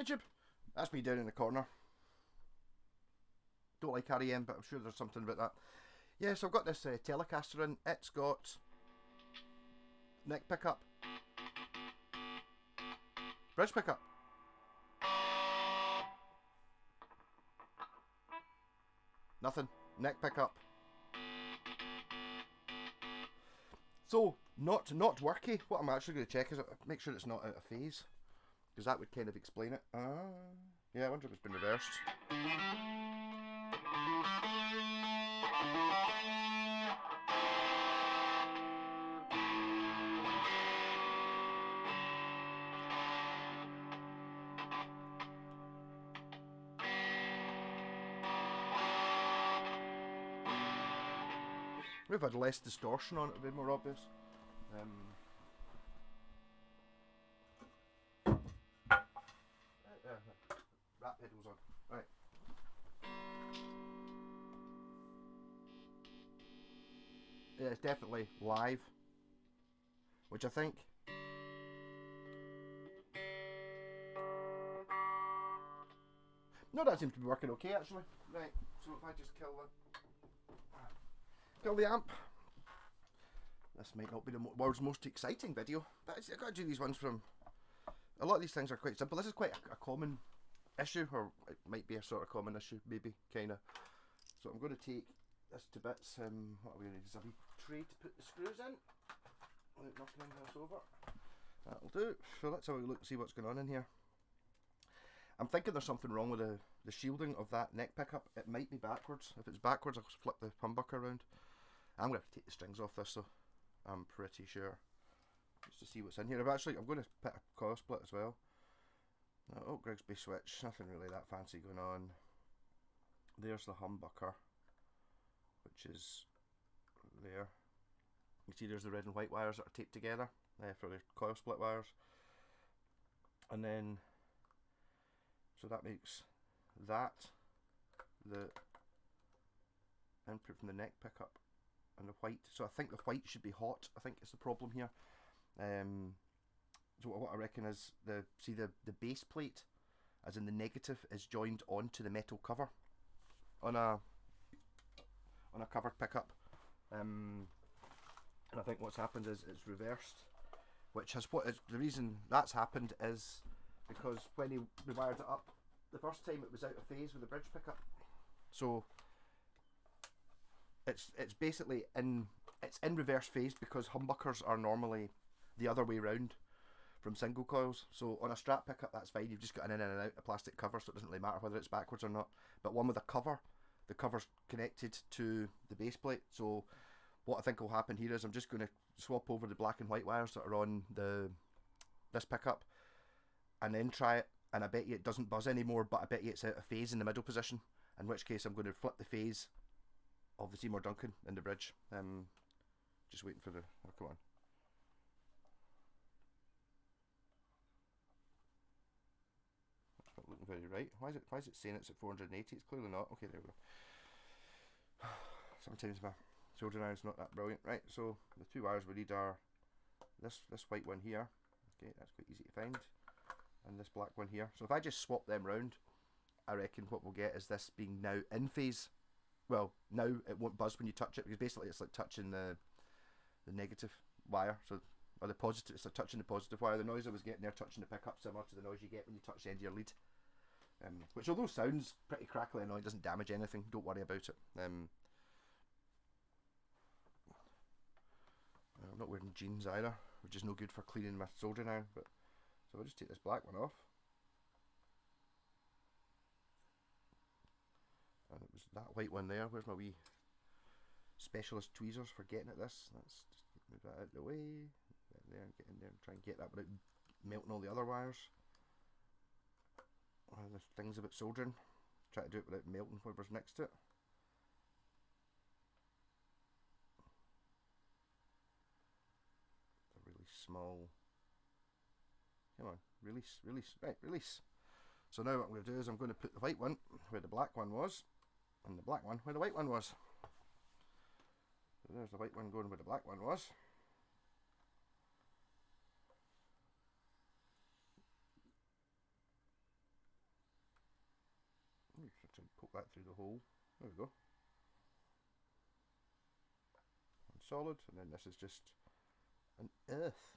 YouTube? That's me down in the corner. Don't like REM, but I'm sure there's something about that. Yeah, so I've got this Telecaster in. It's got neck pickup, bridge pickup. Nothing. Neck pickup. So, not worky. What I'm actually going to check is make sure it's not out of phase, because that would kind of explain it. Yeah, I wonder if it's been reversed. We've had less distortion on it, to be more obvious. Rat pedals on. Right. Yeah, it's definitely live, which I think. No, that seems to be working okay actually. Right, so if I just kill the amp. This might not be the world's most exciting video, but I've got to do these ones from. A lot of these things are quite simple. This is quite a common issue, or it might be a sort of common issue, maybe, kind of. So I'm going to take this to bits. What are we going to need? Is a wee tray to put the screws in without knocking anything else over. That'll do. So let's have a look and see what's going on in here. I'm thinking there's something wrong with the shielding of that neck pickup. It might be backwards. If it's backwards, I'll flip the humbucker around. I'm going to have to take the strings off this, so I'm pretty sure. Just to see what's in here. I'm going to put a coil split as well. Oh, Grigsby switch. Nothing really that fancy going on. There's the humbucker, which is there. You can see there's the red and white wires that are taped together for the coil split wires. And then, so that makes that the input from the neck pickup and the white. So I think the white should be hot. I think is the problem here. So what I reckon is the base plate, as in the negative, is joined onto the metal cover on a covered pickup. And I think what's happened is it's reversed, which has the reason that's happened is because when he rewired it up the first time, it was out of phase with the bridge pickup. So it's basically in reverse phase, because humbuckers are normally the other way round from single coils. So on a strap pickup, that's fine, you've just got an in and an out a plastic cover, so it doesn't really matter whether it's backwards or not. But one with a cover, the cover's connected to the base plate. So what I think will happen here is I'm just going to swap over the black and white wires that are on this pickup and then try it, and I bet you it doesn't buzz anymore, but I bet you it's out of phase in the middle position, in which case I'm going to flip the phase of the Seymour Duncan in the bridge. Just waiting for the, oh, come on. That's not looking very right. Why is it saying it's at 480? It's clearly not. Okay, there we go. Sometimes my soldering iron's not that brilliant. Right, so the two wires we need are this white one here. Okay, that's quite easy to find. And this black one here. So if I just swap them round, I reckon what we'll get is this being now in phase. Well, now it won't buzz when you touch it, because basically it's like touching the negative wire, so, or the positive. It's like touching the positive wire. The noise I was getting there touching the pickup, similar to the noise you get when you touch the end of your lead, which, although sounds pretty crackly and annoying, doesn't damage anything. Don't worry about it. I'm not wearing jeans either, which is no good for cleaning my soldering iron. But so I'll just take this black one off. And it was that white one there. Where's my wee specialist tweezers for getting at this? Let's just move that out of the way. There, get in there and try and get that without melting all the other wires. One of the things about soldering, try to do it without melting whatever's next to it. It's a really small. Come on, release, release, right, release. So now what I'm going to do is I'm going to put the white one where the black one was, and the black one where the white one was. So there's the white one going where the black one was. Try and poke that through the hole. There we go. And solid, and then this is just an earth.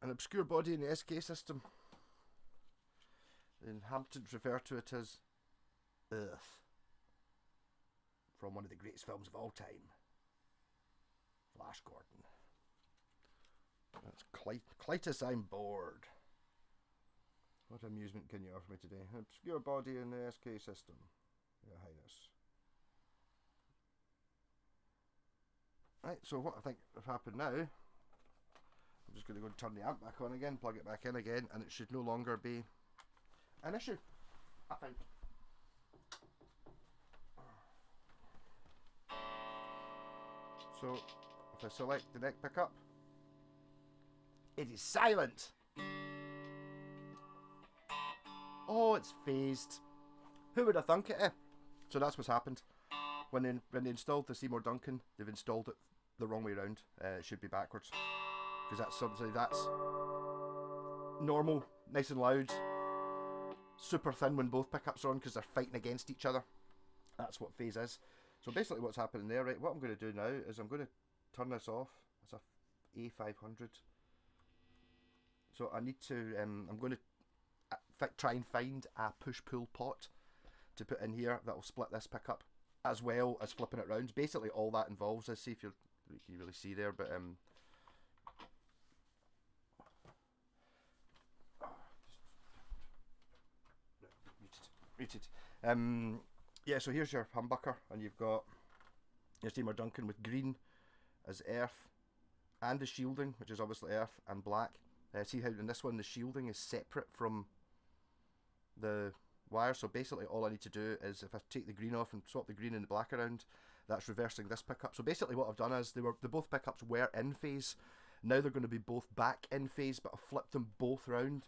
An obscure body in the SK system. The inhabitants refer to it as Earth. From one of the greatest films of all time, Flash Gordon. That's Clytus, I'm bored. What amusement can you offer me today? Obscure body in the SK system, Your Highness. Right, so what I think has happened now, I'm just going to go and turn the amp back on again, plug it back in again, and it should no longer be an issue, I think. So, if I select the neck pickup, it is silent. Oh, it's phased. Who would have thunk it? So that's what's happened. When they installed the Seymour Duncan, they've installed it the wrong way around. It should be backwards, because that's normal, nice and loud, super thin when both pickups are on, because they're fighting against each other. That's what phase is. So basically what's happening there, right, what I'm going to do now is I'm going to turn this off. It's a A500. So I need to, I'm going to try and find a push-pull pot to put in here that will split this pickup, as well as flipping it round. Basically all that involves is, see if you can really see there, but muted. Yeah, so here's your humbucker, and you've got your Seymour Duncan with green as earth, and the shielding, which is obviously earth, and black. See how in this one the shielding is separate from the wire, so basically all I need to do is, if I take the green off and swap the green and the black around, that's reversing this pickup. So basically what I've done is, the both pickups were in phase, now they're going to be both back in phase, but I've flipped them both round.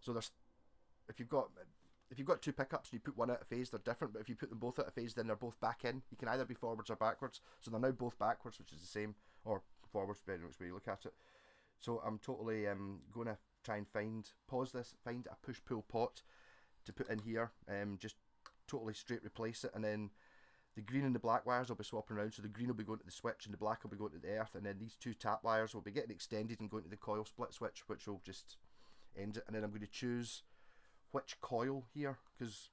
So there's, if you've got two pickups and you put one out of phase, they're different, but if you put them both out of phase, then they're both back in. You can either be forwards or backwards, so they're now both backwards, which is the same, or forwards, depending on which way you look at it. So I'm totally going to try and pause this, find a push-pull pot to put in here, just totally straight replace it, and then the green and the black wires will be swapping around, so the green will be going to the switch and the black will be going to the earth, and then these two tap wires will be getting extended and going to the coil split switch, which will just end it. And then I'm going to choose which coil here, because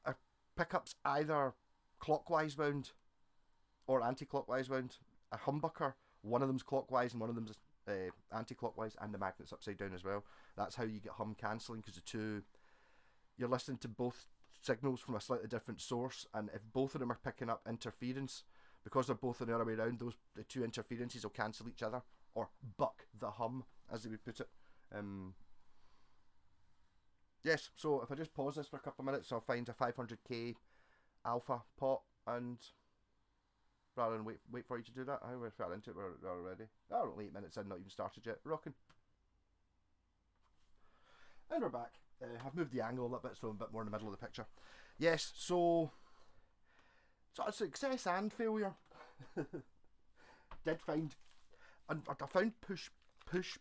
a pickup's either clockwise wound or anti-clockwise wound. A humbucker, one of them's clockwise and one of them's anti-clockwise, and the magnet's upside down as well. That's how you get hum cancelling, because the two, you're listening to both signals from a slightly different source, and if both of them are picking up interference, because they're both the other way around, the two interferences will cancel each other, or buck the hum, as they would put it. Yes, so if I just pause this for a couple of minutes, I'll find a 500k alpha pot, and rather than wait for you to do that, we're far into it already. Oh, only 8 minutes in, not even started yet. Rocking. And we're back. I've moved the angle a little bit, so I'm a bit more in the middle of the picture. Yes, so a success and failure. Did find, and I found push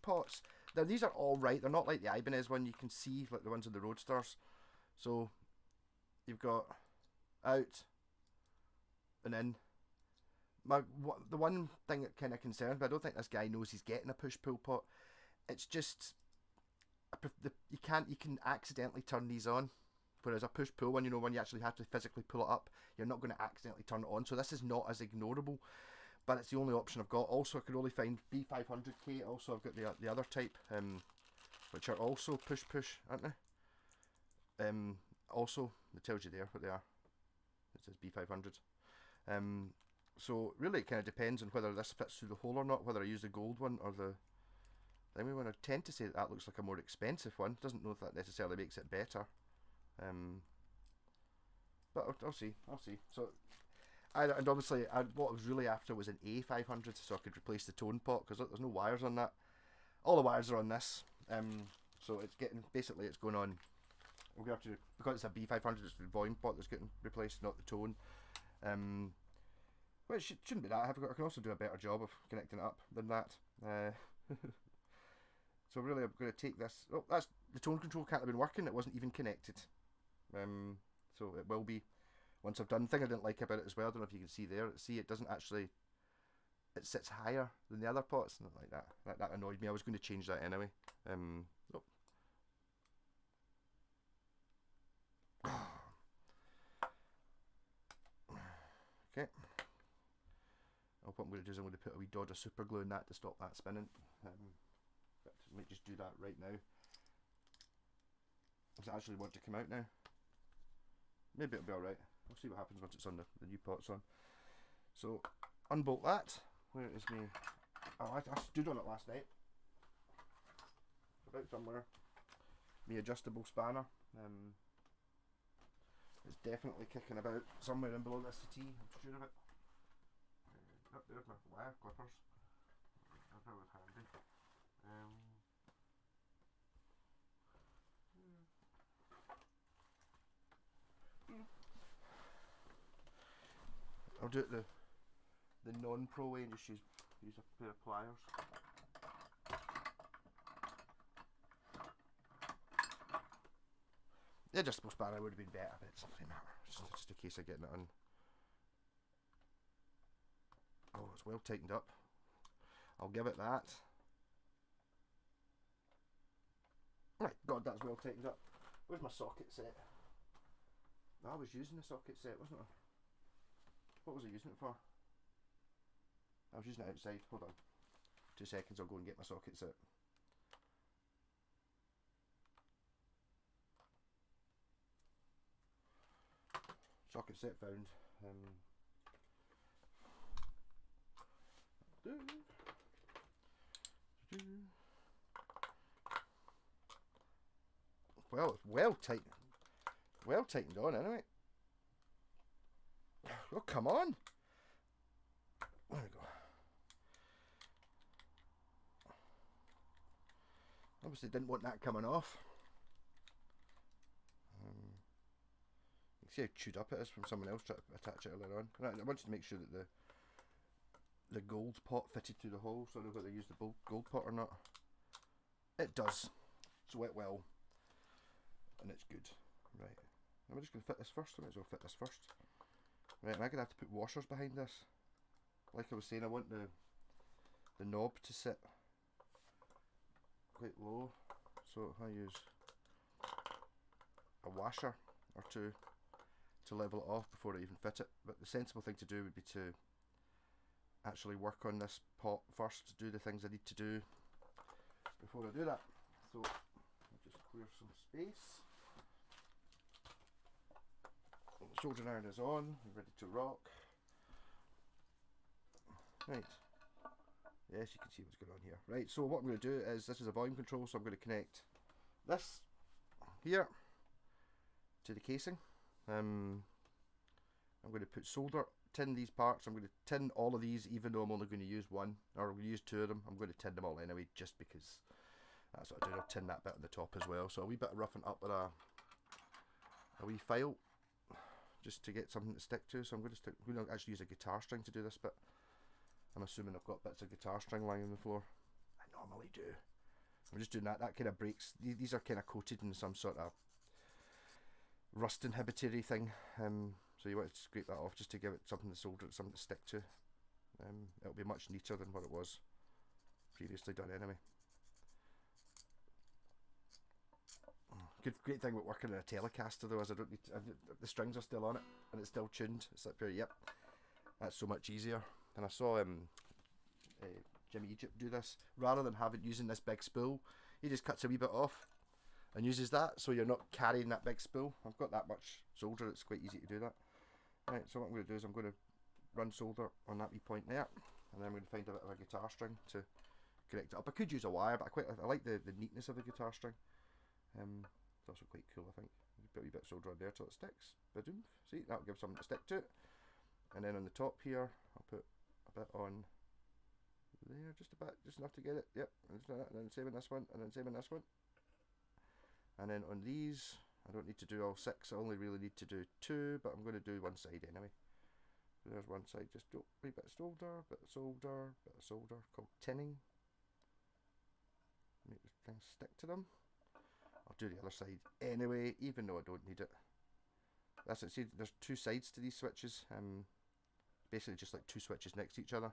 pots. Now these are all right. They're not like the Ibanez one you can see, like the ones in the Roadsters. So you've got out and in. The one thing that kind of concerns me, I don't think this guy knows he's getting a push-pull pot. It's just you can accidentally turn these on, whereas a push-pull one, when you actually have to physically pull it up, you're not going to accidentally turn it on. So this is not as ignorable, but it's the only option I've got. Also, I could only find B500K. Also, I've got the other type, which are also push, aren't they? Also, it tells you there what they are. It says B500. So really it kind of depends on whether this fits through the hole or not, whether I use the gold one or the thingy one. I tend to say that looks like a more expensive one. Doesn't know if that necessarily makes it better. But I'll see. So, and obviously what I was really after was an A500, so I could replace the tone pot, because there's no wires on that. All the wires are on this. So it's it's going on. We're going to have to, because it's a B500, it's the volume pot that's getting replaced, not the tone. Well, it shouldn't be that. I can also do a better job of connecting it up than that. So really, I'm going to take this. Oh, that's the tone control can't have been working. It wasn't even connected. So it will be once I've done. The thing I didn't like about it as well, I don't know if you can see there. See, it doesn't actually. It sits higher than the other pots, not like that. That annoyed me. I was going to change that anyway. Oh. Okay. What I'm going to do is I'm going to put a wee dod of super glue in that to stop that spinning. But I might just do that right now. Does it actually want to come out now? Maybe it'll be alright. We'll see what happens once it's on the new pot's on. So, unbolt that. Where is me? Oh, I stood on it last night. About somewhere. Me adjustable spanner. It's definitely kicking about somewhere in below this settee. I'm sure of it. Oh, there's my wire clippers. That's always handy. I'll do it the non-pro way and just use a pair of pliers. The adjustable spanner would have been better, but it doesn't matter. It's just a case of getting it on. Oh, it's well tightened up. I'll give it that. Right, God, that's well tightened up. Where's my socket set? I was using the socket set, wasn't I? What was I using it for? I was using it outside. Hold on. 2 seconds, I'll go and get my socket set. Socket set found. Well, it's well tightened on anyway. Oh, come on! There we go. Obviously didn't want that coming off. You can see how chewed up it is from someone else trying to attach it earlier on. Right, I wanted to make sure that the gold pot fitted through the hole, so I know whether to use the gold pot or not. It does. It's wet well. And it's good. Right. I'm just going to fit this first. I might as well fit this first. Right, I'm going to have to put washers behind this. Like I was saying, I want the knob to sit quite low. So I use a washer or two to level it off before I even fit it. But the sensible thing to do would be to actually work on this pot first, do the things I need to do before I do that. So I'll just clear some space. The soldering iron is on, ready to rock. Right. Yes, you can see what's going on here. Right, so what I'm going to do is, this is a volume control, so I'm going to connect this here to the casing. I'm going to put tin these parts. I'm going to tin all of these, even though I'm only going to use one, or I'm going to use 2 of them. I'm going to tin them all anyway, just because that's what I do. I'll tin that bit on the top as well. So a wee bit of roughing up with a wee file, just to get something to stick to. So I'm going to actually use a guitar string to do this bit. I'm assuming I've got bits of guitar string lying on the floor. I normally do. I'm just doing that. That kind of breaks. These are kind of coated in some sort of rust inhibitory thing. So you want to scrape that off just to give it something to solder, something to stick to. It'll be much neater than what it was previously done anyway. Great thing about working in a Telecaster though is I don't need the strings are still on it and it's still tuned. It's up here. Yep, that's so much easier. And I saw Jimmy Egypt do this. Rather than using this big spool, he just cuts a wee bit off and uses that, so you're not carrying that big spool. I've got that much solder, it's quite easy to do that. Right, so what I'm going to do is I'm going to run solder on that wee point there, and then I'm going to find a bit of a guitar string to connect it up. I could use a wire, but I like the neatness of the guitar string. It's also quite cool, I think. Put a wee bit of solder on there till it sticks. Ba-doom. See, that'll give something to stick to it. And then on the top here, I'll put a bit on there, just a bit, just enough to get it. Yep, and then same on this one, and then same on this one. And then on these, I don't need to do all 6. I only really need to do 2, but I'm going to do one side anyway. So there's one side, just a wee bit of solder, called tinning. things stick to them. I'll do the other side anyway, even though I don't need it. That's it. See, there's two sides to these switches. Basically just like two switches next to each other.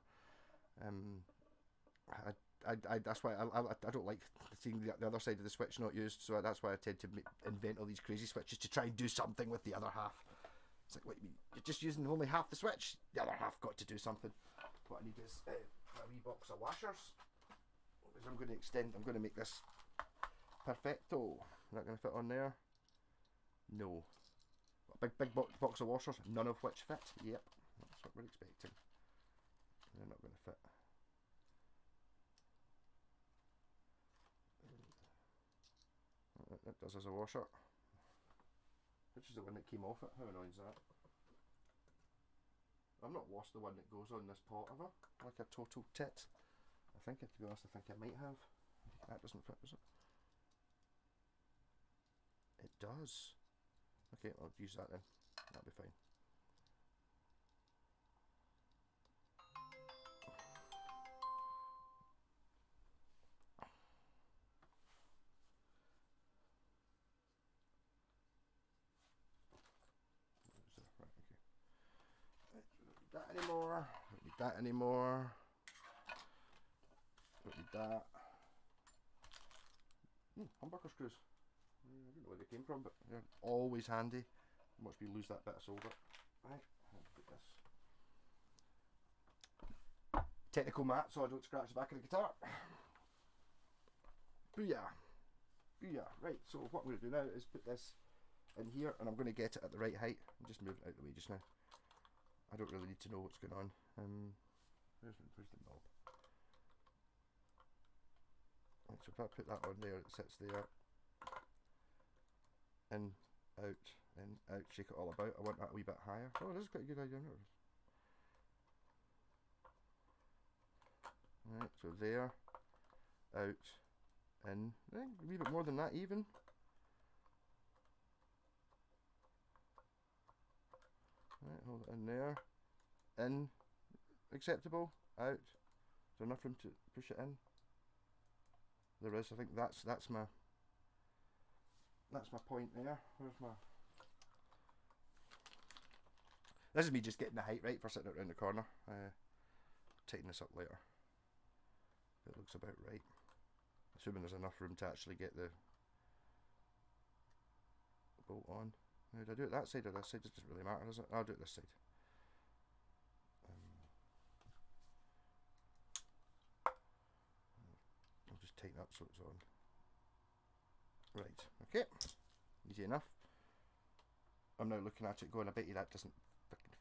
That's why I don't like seeing the other side of the switch not used. So that's why I tend to invent all these crazy switches to try and do something with the other half. It's like, what you mean? You're just using only half the switch. The other half got to do something. What I need is a wee box of washers. Because I'm going to extend. I'm going to make this perfecto. Not going to fit on there. No. A big box of washers. None of which fit. Yep, that's what we're expecting. They're not going to fit. That does as a washer. Which is the one that came off it? How annoying is that? I've not washed the one that goes on this pot ever. Like a total tit. I think, to be honest, I think I might have. That doesn't fit, does it? It does. Okay, I'll use that then. That'll be fine. Right, okay. Don't need that anymore. Don't need that anymore. Don't need that. Humbucker screws. I don't know where they came from, but they're always handy. Watch me lose that bit of solder. Right, I'll put this technical mat so I don't scratch the back of the guitar. Booyah! Booyah! Right, so what I'm going to do now is put this in here, and I'm going to get it at the right height. I'm just moving it out of the way just now. I don't really need to know what's going on. Where's the knob? Right, so if I put that on there, it sits there. In, out, shake it all about. I want that a wee bit higher. Oh, this is quite a good idea. Right, so there, out, in. I think a wee bit more than that even. Right, hold it in there. In, acceptable. Out. Is there enough room to push it in? There is. I think that's my point there. Where's my... This is me just getting the height right for sitting it around the corner. Tighten this up later. It looks about right. Assuming there's enough room to actually get the bolt on. Now, did I do it that side or this side? It doesn't really matter, does it? I'll do it this side. I'll just tighten up so it's on. Right, okay. Easy enough. I'm now looking at it going, I bet you that doesn't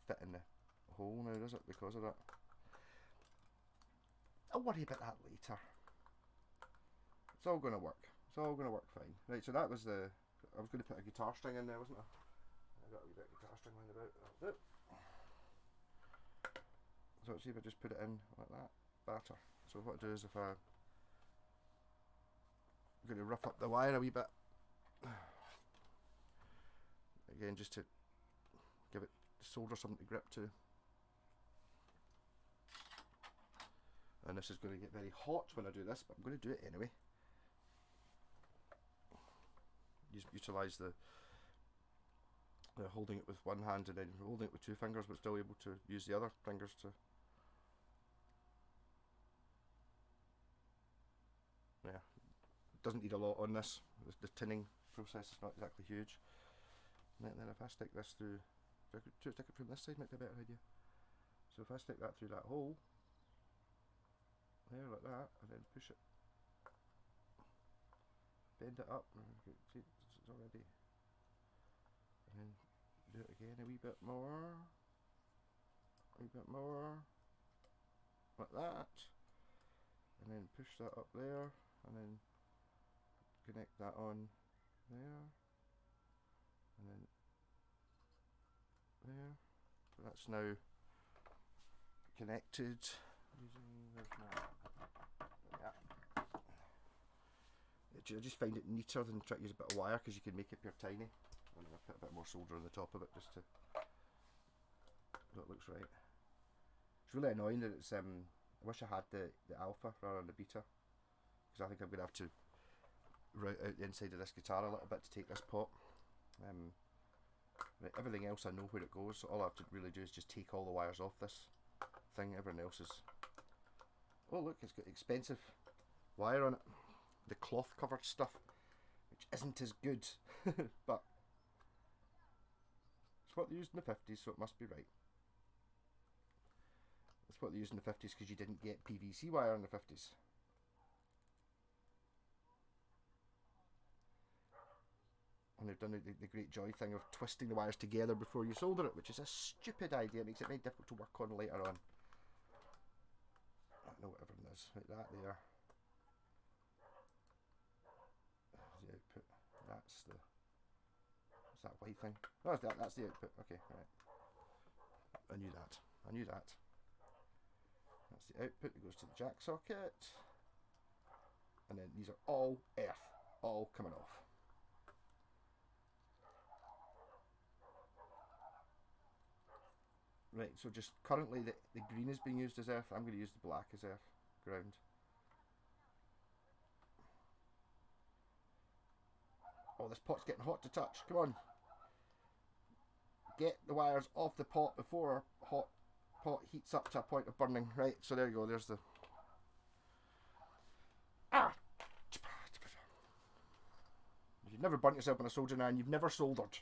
fit in the hole now, does it? Because of that. I'll worry about that later. It's all going to work. It's all going to work fine. Right, so that was the... I was going to put a guitar string in there, wasn't I? I got a wee bit of guitar string lying about. That'll do. So let's see if I just put it in like that. Batter. So what I do is if I'm going to rough up the wire a wee bit. Again, just to give it solder something to grip to. And this is going to get very hot when I do this, but I'm going to do it anyway. Utilise the holding it with one hand and then holding it with two fingers, but still able to use the other fingers to... Yeah, doesn't need a lot on this. The tinning process is not exactly huge. And then if I stick this through, stick it from this side might be a better idea. So if I stick that through that hole, there like that, and then push it, bend it up, see it's already, and then do it again a wee bit more, like that, and then push that up there, and then connect that on there, and then there. So that's now connected using this now. Yeah. I just find it neater than trying to use a bit of wire because you can make it pure tiny. And then I put a bit more solder on the top of it just to so it looks right. It's really annoying that it's I wish I had the alpha rather than the beta, because I think I'm going to have to route out the inside of this guitar a little bit to take this pot. Right, everything else I know where it goes, so all I have to really do is just take all the wires off this thing. Everything else is... Oh look, it's got expensive wire on it. The cloth covered stuff, which isn't as good, but it's what they used in the 50s, so it must be right. It's what they used in the 50s because you didn't get PVC wire in the 50s. And they've done the great joy thing of twisting the wires together before you solder it, which is a stupid idea. It makes it very difficult to work on later on. I know what everything is. Right, that there. There's the output. That's the... What's that white thing? Oh, that's the output. Okay, right. I knew that. I knew that. That's the output that goes to the jack socket. And then these are all earth. All coming off. Right, so just currently the green is being used as earth. I'm going to use the black as earth ground. Oh, this pot's getting hot to touch. Come on. Get the wires off the pot before our hot pot heats up to a point of burning. Right, so there you go. There's the... Ah! If you've never burnt yourself on a soldering iron, you've never soldered.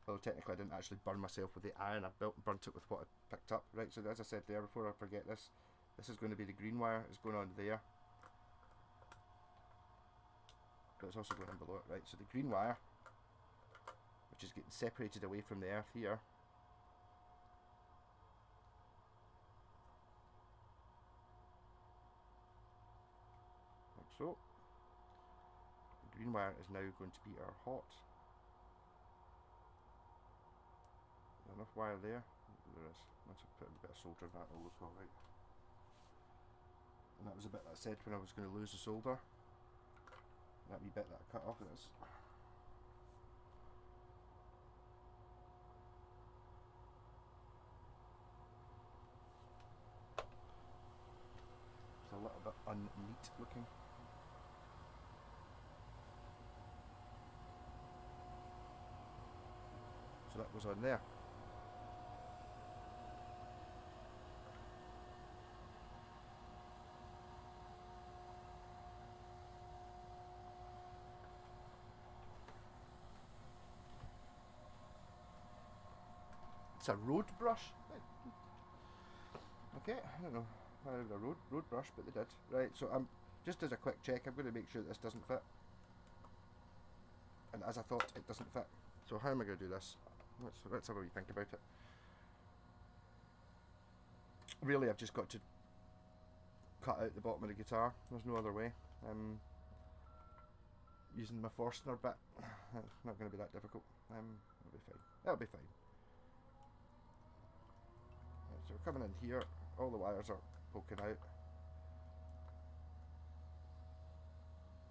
Although technically I didn't actually burn myself with the iron, I burnt it with what I picked up. Right, so as I said there, before I forget this is going to be the green wire, it's going on there. But it's also going in below it. Right, so the green wire, which is getting separated away from the earth here. Like so. The green wire is now going to be our hot. Enough wire there? There is. Once I put a bit of solder in that, it'll look alright. And that was a bit that I said when I was going to lose the solder. That wee bit that I cut off of this. It's a little bit unneat looking. So that goes on there. It's a road brush. Okay, I don't know why they have a road brush, but they did. Right, so I'm just as a quick check, I'm going to make sure that this doesn't fit. And as I thought, it doesn't fit. So how am I going to do this? Let's have a wee think about it. Really, I've just got to cut out the bottom of the guitar. There's no other way. Using my Forstner bit, it's not going to be that difficult. It'll be fine. It'll be fine. Right, so we're coming in here. All the wires are poking out.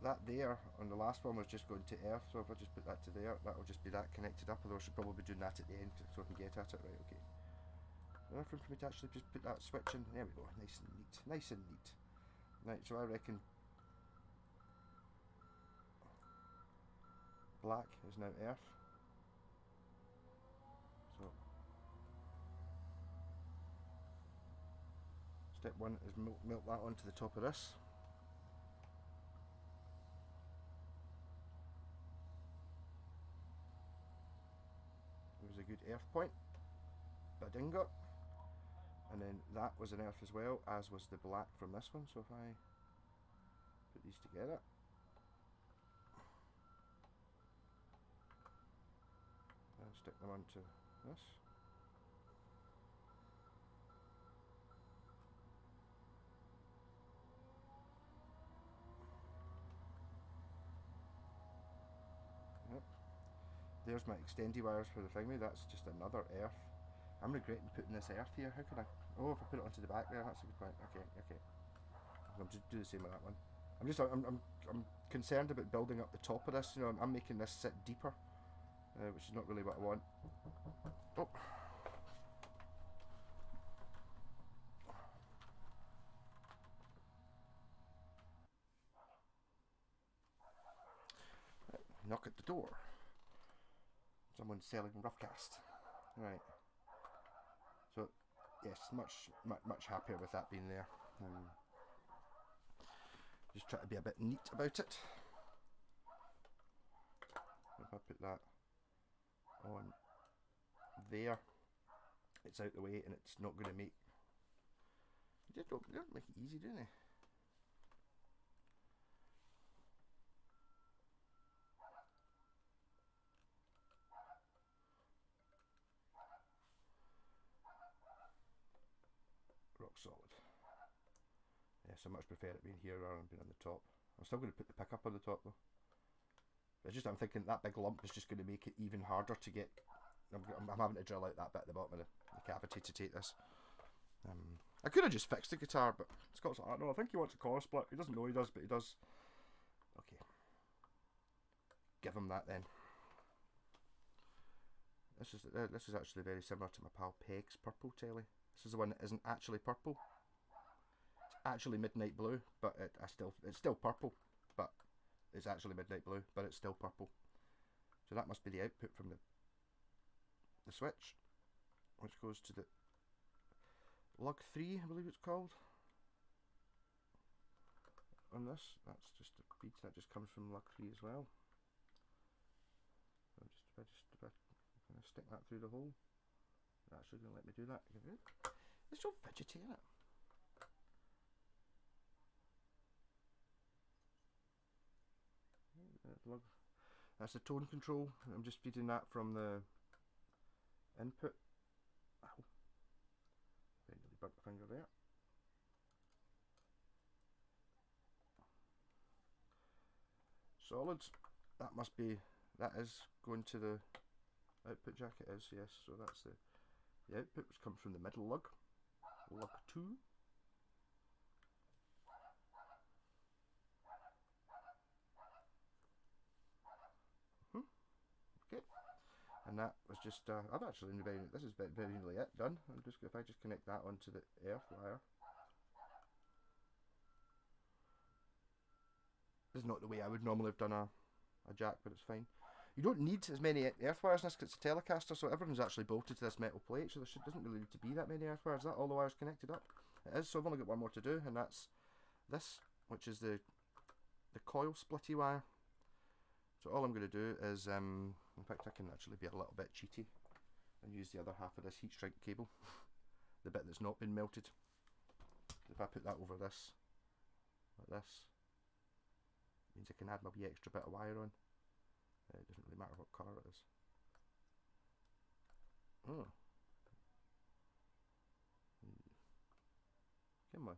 That there on the last one was just going to earth, so if I just put that to there, that'll just be that connected up, although I should probably be doing that at the end so I can get at it. Right, okay. Enough room for me to actually just put that switch in. There we go, nice and neat. Nice and neat. Right, so I reckon black is now earth. So step one is melt that onto the top of this. A good earth point, badingo, and then that was an earth as well, as was the black from this one. So if I put these together, and stick them onto this, yep. There's my extendy wires for the thingy. That's just another earth. I'm regretting putting this earth here. How could I? Oh, if I put it onto the back there, that's a good point. Okay, okay. I'll just do the same with that one. I'm concerned about building up the top of this. You know, I'm making this sit deeper, which is not really what I want. Oh. Knock at the door. Someone's selling rough cast. Right. So, yes, much happier with that being there. Just try to be a bit neat about it. If I put that on there, it's out the way and it's not going to make. They don't make it easy, do they? Rock solid. Yes, I much prefer it being here rather than being on the top. I'm still going to put the pick up on the top though. It's just I'm thinking that big lump is just going to make it even harder to get. I'm having to drill out that bit at the bottom of the cavity to take this. I could have just fixed the guitar, but Scott's like, no, I think he wants a collar split. He doesn't know he does, but he does. Okay. Give him that then. This is actually very similar to my pal Peg's purple tele. This is the one that isn't actually purple. It's actually midnight blue, but it's still purple, but it's actually midnight blue, but it's still purple. So that must be the output from the switch, which goes to the lug 3, I believe it's called. On this, that's just a bead that just comes from lug 3 as well. So if I kind of stick that through the hole, it's actually going to let me do that. It's so fidgety, isn't it? That's the tone control. I'm just feeding that from the input. Ow. I nearly burnt my finger there. Solids. That is going to the output jack. It is, yes. So that's the output, which comes from the middle lug. Lug 2. Okay. And that was just, I've actually, this is very nearly it, done. If I just connect that onto the earth wire. This is not the way I would normally have done a jack, but it's fine. You don't need as many earth wires in this because it's a Telecaster, so everything's actually bolted to this metal plate, so there doesn't really need to be that many earth wires. Is that all the wires connected up? It is, so I've only got one more to do, and that's this, which is the coil splitty wire. So all I'm going to do is, in fact I can actually be a little bit cheaty and use the other half of this heat shrink cable, the bit that's not been melted. If I put that over this, like this, means I can add my wee extra bit of wire on. It doesn't really matter what colour it is. Oh. Come on.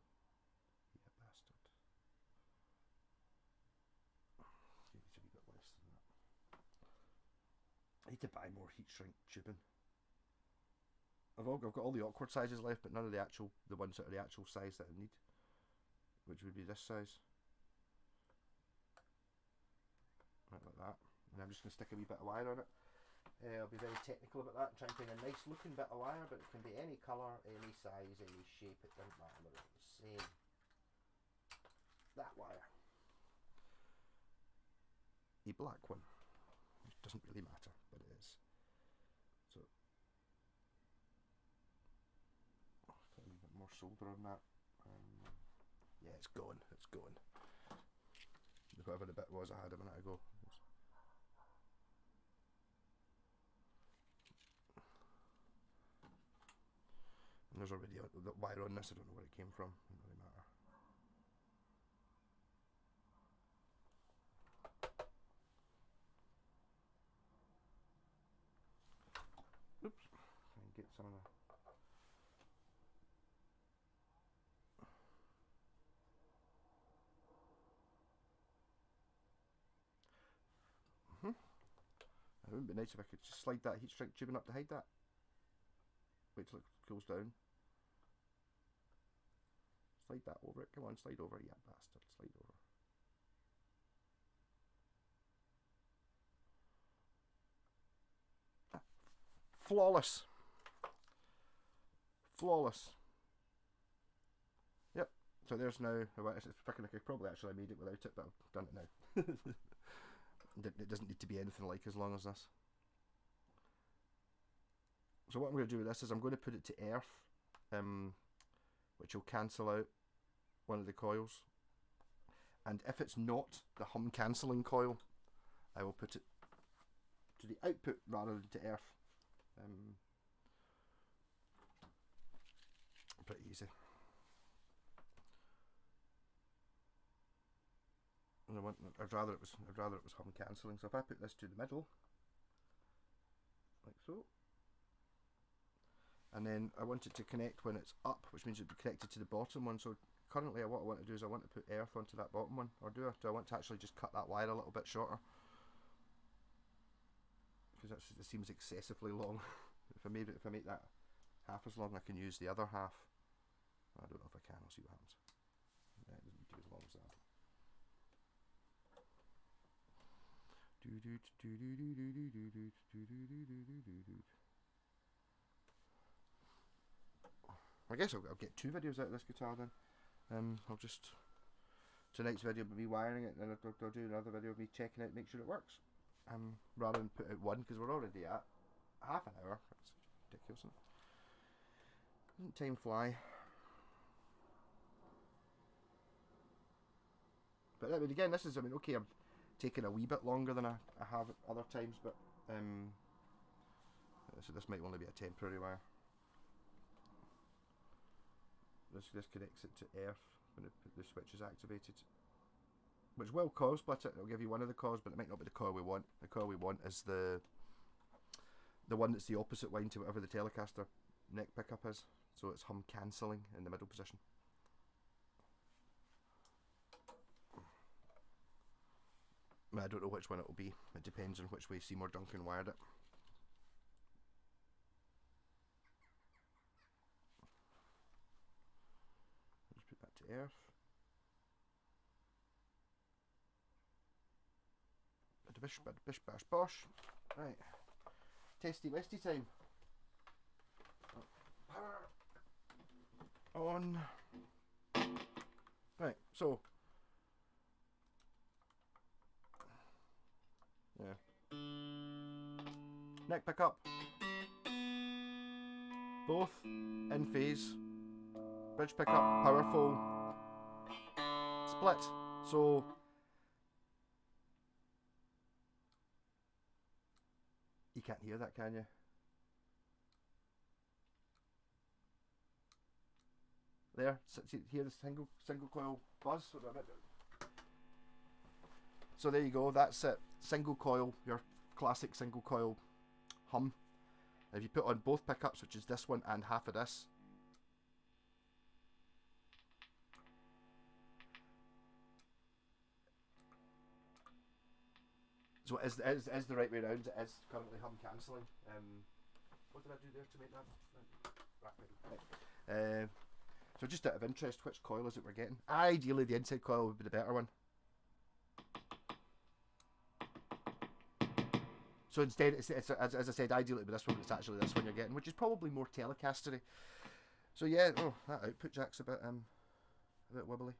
Yeah, bastard. Needs a wee bit less than that. I need to buy more heat shrink tubing. I've got all the awkward sizes left, but none of the ones that are the actual size that I need, which would be this size. Right, like that. And I'm just going to stick a wee bit of wire on it. I'll be very technical about that and try and find a nice looking bit of wire, but it can be any colour, any size, any shape, it doesn't matter, it's the same. That wire. A black one. Which doesn't really matter, but it is. So, put a wee bit more solder on that. Yeah, it's going, it's going. Whatever the bit was I had a minute ago. And there's already a wire on this, I don't know where it came from, it doesn't really matter. Oops, try and get some of the... It wouldn't be nice if I could just slide that heat shrink tubing up to hide that. Wait till it cools down. Slide that over it. Come on, slide over. Yeah, bastard. Slide over. Flawless. Flawless. Yep. So there's now. It's picking. I could probably actually made it without it, but I've done it now. It doesn't need to be anything like as long as this. So what I'm going to do with this is I'm going to put it to earth, which will cancel out one of the coils. And if it's not the hum cancelling coil, I will put it to the output rather than to earth. Pretty easy. And I'd rather it was hum cancelling. So if I put this to the middle, like so, and then I want it to connect when it's up, which means it'd be connected to the bottom one. So currently what I want to do is I want to put earth onto that bottom one, or do I want to actually just cut that wire a little bit shorter? Because it seems excessively long. if I make that half as long, I can use the other half. I don't know if I can, I'll see what happens. Yeah, it doesn't need to be as long as that. I guess I'll get 2 videos out of this guitar then. I'll just, tonight's video will be wiring it, and then I'll do another video of me checking it, make sure it works. Rather than put out one, because we're already at half an hour. That's ridiculous, isn't it? Doesn't time fly? But I mean, again, this is, I mean, okay, I'm taking a wee bit longer than I have at other times, but so this might only be a temporary wire. This connects it to earth when the switch is activated, which will coil split it. It'll give you one of the coils, but it might not be the coil we want. The coil we want is the one that's the opposite wind to whatever the Telecaster neck pickup is, so it's hum cancelling in the middle position. I don't know which one it will be. It depends on which way Seymour Duncan wired it. Just put that to earth. Bish bash bosh. Right. Testy Westy time. Power on. Right, so yeah. Neck pickup. Both in phase. Bridge pickup, powerful. Split. So you can't hear that, can you? There, see, hear the single coil buzz. So there you go. That's it. Single coil, your classic single coil hum. And if you put on both pickups, which is this one and half of this, so it is the right way around. It is currently hum cancelling. What did I do there to make that? Right. So just out of interest, which coil is it we're getting? Ideally, the inside coil would be the better one. So instead, it's as I said, ideally it would be this one, but it's actually this one you're getting, which is probably more Telecastery. So yeah, oh, that output jack's a bit wobbly.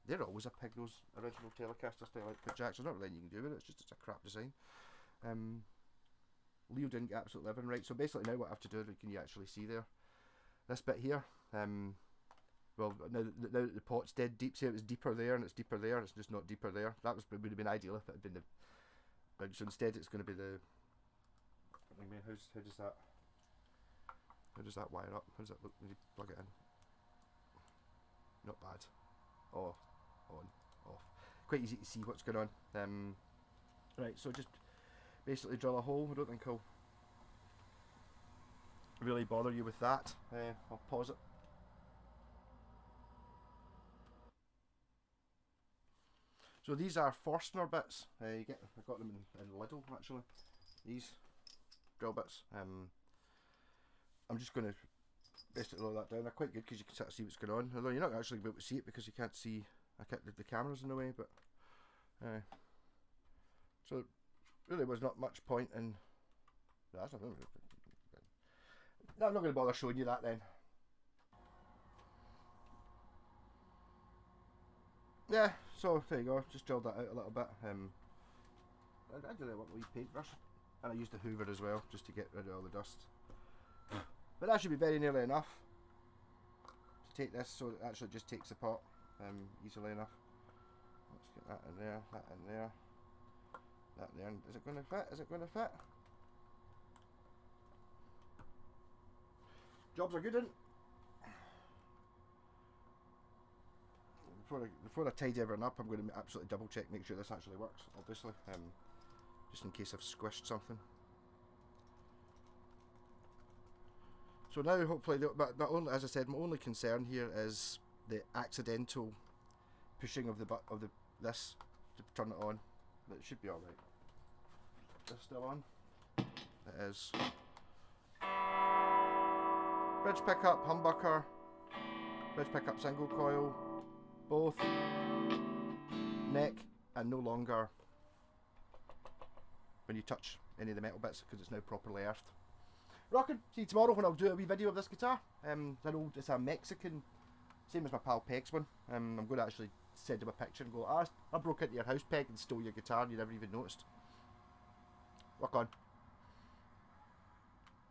They're always a pig, those original Telecaster style output jacks. There's not really anything you can do with it, it's just a crap design. Leo didn't get absolutely everything right, so basically now what I have to do, can you actually see there, this bit here, well, now that the pot's dead deep, see it was deeper there and it's deeper there, and it's just not deeper there. That would have been ideal if it had been the, but so instead it's going to be the, I mean, how does that wire up? How does that look when you plug it in? Not bad. Off, on, off. Quite easy to see what's going on. Right, so just basically drill a hole. I don't think I'll really bother you with that. I'll pause it. So these are Forstner bits. I got them in Lidl actually. These drill bits. I'm just going to basically roll that down. They're quite good because you can sort of see what's going on. Although you're not actually able to see it because you can't see. The camera's in the way, but so really was not much point in. I'm not going to bother showing you that then. Yeah, so there you go. Just drilled that out a little bit. I did a wee paintbrush, and I used a hoover as well just to get rid of all the dust. But that should be very nearly enough to take this, so it actually just takes the pot easily enough. Let's get that in there, that in there, that there. Is it going to fit? Is it going to fit? Jobs are good, in. Before I tidy everything up, I'm going to absolutely double check, make sure this actually works, obviously, just in case I've squished something. So now, hopefully, but only, as I said, my only concern here is the accidental pushing of this to turn it on. But it should be all right. Is this still on? It is. Bridge pickup, humbucker, bridge pickup single coil, both neck and no longer when you touch any of the metal bits because it's now properly earthed. Rockin', see you tomorrow when I'll do a wee video of this guitar. I know it's a Mexican, same as my pal Peg's one. I'm going to actually send him a picture and go, I broke into your house, Peg, and stole your guitar and you never even noticed. Rock on.